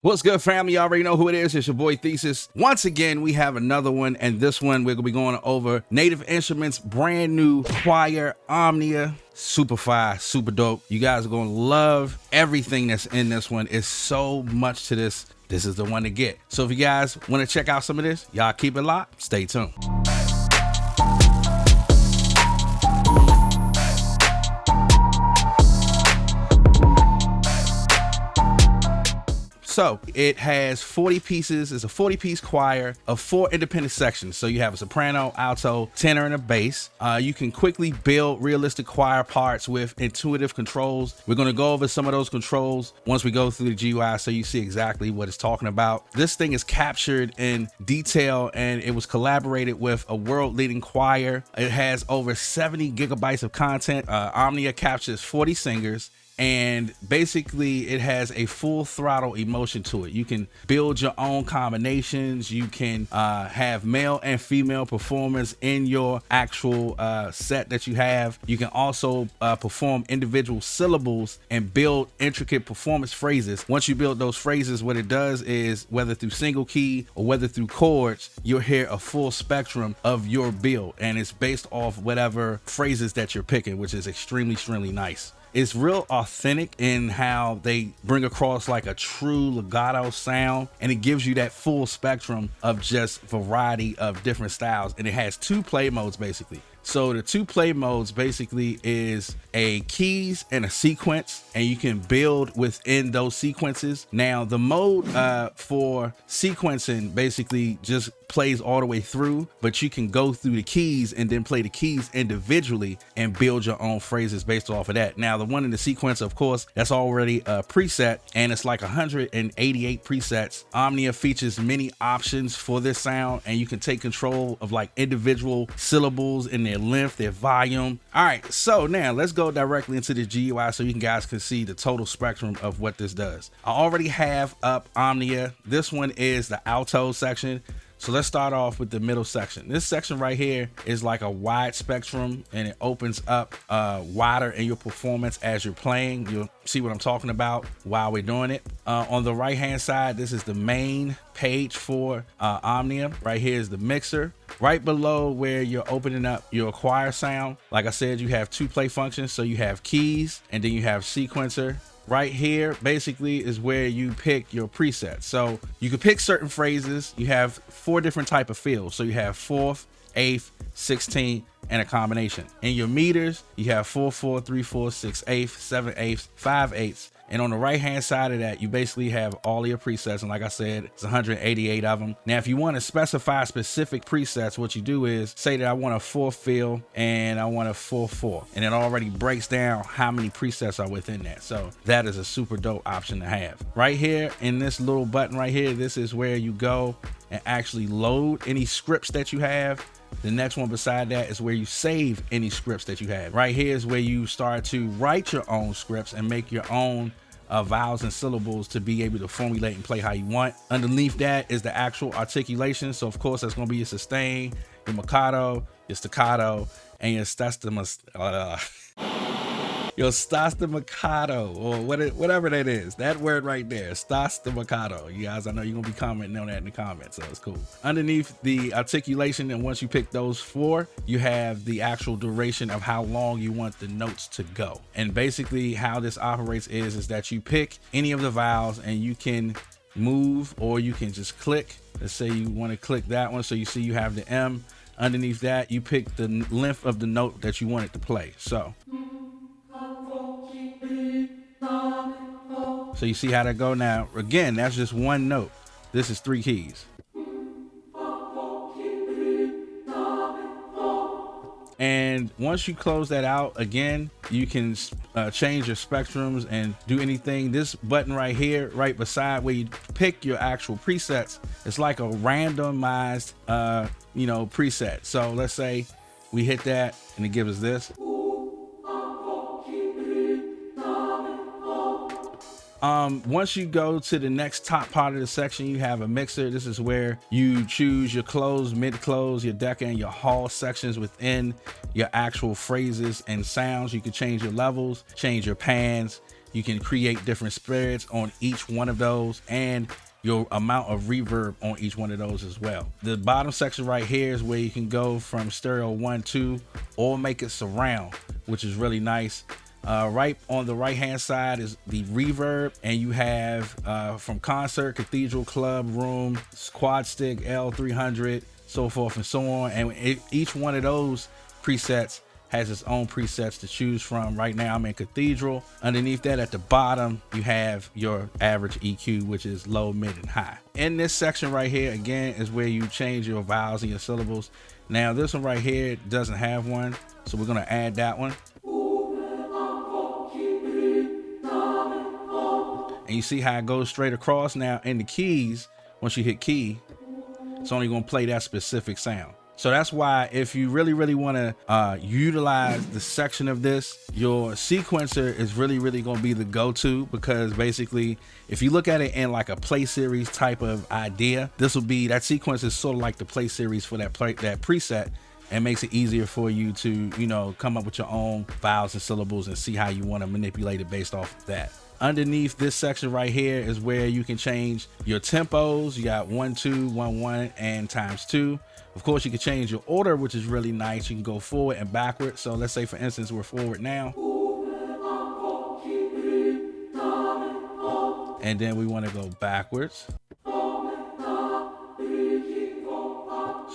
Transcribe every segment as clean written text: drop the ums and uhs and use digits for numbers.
What's good, family? You already know who it is. It's your boy Thesis. Once again, we have another one, and this one we're gonna be going over Native Instruments' brand new choir, Omnia. Super fire, super dope. You guys are gonna love everything that's in this one. It's so much to this. This is the one to get. So if you guys want to check out some of this, y'all keep it locked. Stay tuned. So it has 40 pieces. It's a 40-piece choir of 4 independent sections. So you have a soprano, alto, tenor, and a bass. You can quickly build realistic choir parts with intuitive controls. We're going to go over some of those controls once we go through the GUI so you see exactly what it's talking about. This thing is captured in detail, and it was collaborated with a world-leading choir. It has over 70 gigabytes of content. Omnia captures 40 singers. And basically it has a full throttle emotion to it. You can build your own combinations. You can have male and female performers in your actual set that you have. You can also perform individual syllables and build intricate performance phrases. Once you build those phrases, what it does is, whether through single key or whether through chords, you'll hear a full spectrum of your build. And it's based off whatever phrases that you're picking, which is extremely nice. It's real authentic in how they bring across like a true legato sound, and it gives you that full spectrum of just variety of different styles. And it has 2 play modes basically. So the 2 play modes basically is a keys and a sequence, and you can build within those sequences. Now the mode for sequencing basically just plays all the way through, but you can go through the keys and then play the keys individually and build your own phrases based off of that. Now the one in the sequence, of course, that's already a preset, and it's like 188 presets. Omnia features many options for this sound, and you can take control of like individual syllables and their length, their volume. All right, so now let's go directly into the GUI so you guys can see the total spectrum of what this does. I already have up Omnia. This one is the alto section. So let's start off with the middle section. This section right here is like a wide spectrum, and it opens up wider in your performance as you're playing. You'll see what I'm talking about while we're doing it. On the right hand side, this is the main page for Omnia. Right here is the mixer. Right below where you're opening up your choir sound, like I said, you have 2 play functions. So you have keys and then you have sequencer. Right here basically is where you pick your presets. So you can pick certain phrases. You have 4 different type of fills. So you have 4th, 8th, 16th, and a combination. In your meters, you have 4/4, 3/4, 6/8, 7/8, 5/8. And on the right hand side of that, you basically have all your presets. And like I said, it's 188 of them. Now, if you want to specify specific presets, what you do is say that I want a 4 fill and I want a 4/4. And it already breaks down how many presets are within that. So that is a super dope option to have. Right here in this little button right here, this is where you go and actually load any scripts that you have. The next one beside that is where you save any scripts that you have. Right here is where you start to write your own scripts and make your own vowels and syllables to be able to formulate and play how you want. Underneath that is the actual articulation. So of course that's going to be your sustain, your staccato, your staccato, and your staccato, or whatever that is. That word right there, staccato. You guys, I know you're gonna be commenting on that in the comments, so it's cool. Underneath the articulation, and once you pick those 4, you have the actual duration of how long you want the notes to go. And basically how this operates is that you pick any of the vowels and you can move, or you can just click. Let's say you want to click that one, so you see you have the M. Underneath that, you pick the length of the note that you want it to play. So you see how that go. Now again, that's just one note. This is 3 keys. And once you close that out, again, you can change your spectrums and do anything. This button right here, right beside where you pick your actual presets, it's like a randomized preset. So let's say we hit that and it gives us this. Once you go to the next top part of the section, you have a mixer. This is where you choose your close, mid-close, your deca, and your hall sections within your actual phrases and sounds. You can change your levels, change your pans, You can create different spreads on each one of those and your amount of reverb on each one of those as well. The bottom section right here is where you can go from stereo 1, 2, or make it surround, which is really nice. Right on the right hand side is the reverb, and you have from concert, cathedral, club, room, quad stick, L300, so forth and so on. And each one of those presets has its own presets to choose from. Right now I'm in cathedral. Underneath that at the bottom you have your average EQ, which is low, mid, and high. In this section right here again is where you change your vowels and your syllables. Now this one right here doesn't have one, so we're going to add that one. And you see how it goes straight across. Now in the keys, once you hit key, it's only going to play that specific sound. So that's why if you really want to utilize the section of this, your sequencer is really going to be the go-to, because basically if you look at it in like a play series type of idea, this will be, that sequence is sort of like the play series for that preset, and makes it easier for you to, you know, come up with your own vowels and syllables and see how you want to manipulate it based off of that. Underneath this section right here is where you can change your tempos. You got 1, 2, 1, 1, and ×2. Of course, you can change your order, which is really nice. You can go forward and backward. So let's say, for instance, we're forward now. And then we want to go backwards. So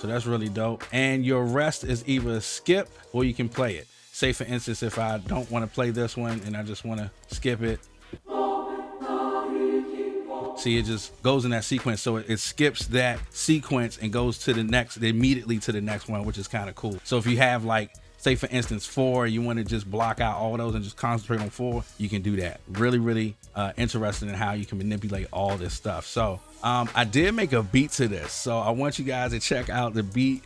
that's really dope. And your rest is either skip or you can play it. Say, for instance, if I don't want to play this one and I just want to skip it. See, it just goes in that sequence, so it skips that sequence and goes to the next, immediately to the next one, which is kind of cool. So if you have, like, say for instance 4, you want to just block out all those and just concentrate on 4, you can do that. Really interesting in how you can manipulate all this stuff. So I did make a beat to this, so I want you guys to check out the beat.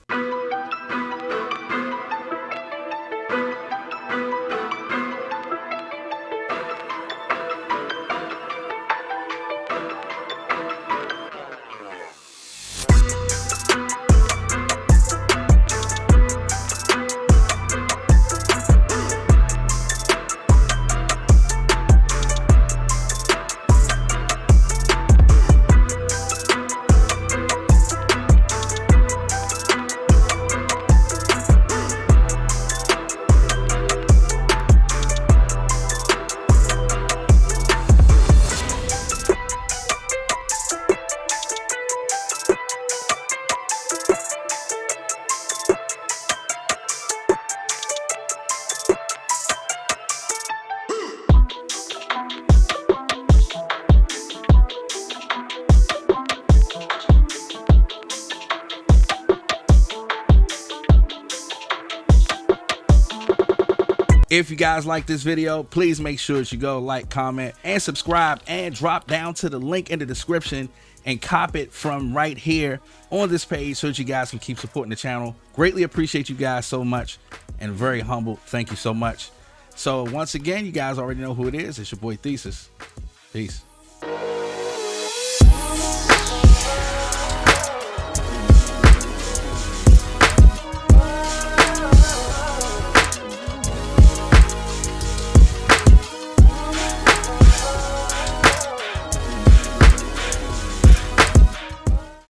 If you guys like this video, please make sure that you go like, comment, and subscribe, and drop down to the link in the description and cop it from right here on this page so that you guys can keep supporting the channel. Greatly appreciate you guys so much, and very humble. Thank you so much. So once again, you guys already know who it is. It's your boy Thesis. Peace.